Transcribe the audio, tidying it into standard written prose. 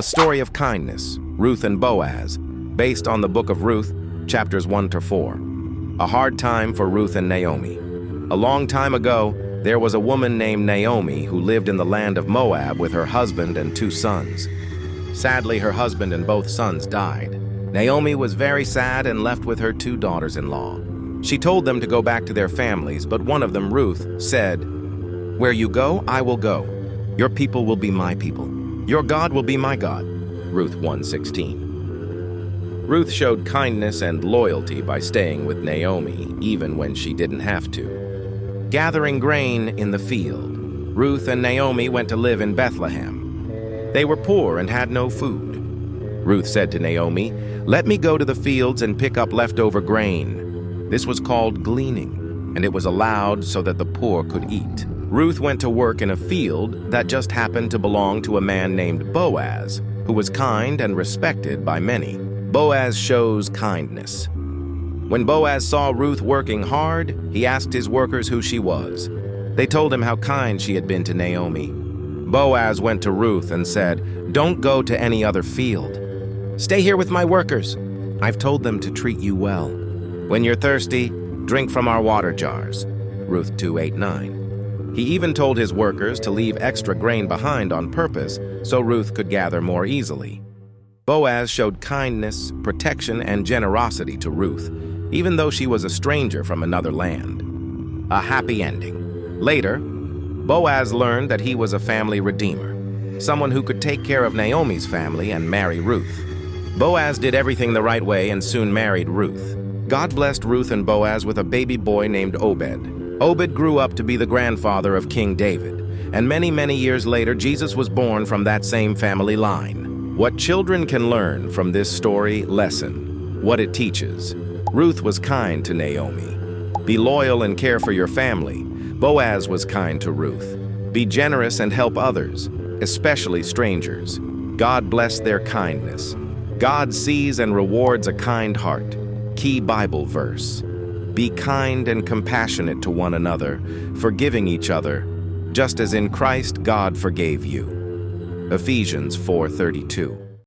A story of kindness, Ruth and Boaz, based on the book of Ruth, chapters 1 to 4. A hard time for Ruth and Naomi. A long time ago, there was a woman named Naomi who lived in the land of Moab with her husband and 2 sons. Sadly, her husband and both sons died. Naomi was very sad and left with her 2 daughters-in-law. She told them to go back to their families, but one of them, Ruth, said, "Where you go, I will go. Your people will be my people. Your God will be my God." Ruth 1:16. Ruth showed kindness and loyalty by staying with Naomi, even when she didn't have to. Gathering grain in the field, Ruth and Naomi went to live in Bethlehem. They were poor and had no food. Ruth said to Naomi, "Let me go to the fields and pick up leftover grain." This was called gleaning, and it was allowed so that the poor could eat. Ruth went to work in a field that just happened to belong to a man named Boaz, who was kind and respected by many. Boaz shows kindness. When Boaz saw Ruth working hard, he asked his workers who she was. They told him how kind she had been to Naomi. Boaz went to Ruth and said, "Don't go to any other field. Stay here with my workers. I've told them to treat you well. When you're thirsty, drink from our water jars." Ruth 2:8-9. He even told his workers to leave extra grain behind on purpose so Ruth could gather more easily. Boaz showed kindness, protection, and generosity to Ruth, even though she was a stranger from another land. A happy ending. Later, Boaz learned that he was a family redeemer, someone who could take care of Naomi's family and marry Ruth. Boaz did everything the right way and soon married Ruth. God blessed Ruth and Boaz with a baby boy named Obed. Obed grew up to be the grandfather of King David, and many years later, Jesus was born from that same family line. What children can learn from this story lesson, what it teaches. Ruth was kind to Naomi. Be loyal and care for your family. Boaz was kind to Ruth. Be generous and help others, especially strangers. God bless their kindness. God sees and rewards a kind heart. Key Bible verse. Be kind and compassionate to one another, forgiving each other, just as in Christ God forgave you. Ephesians 4:32.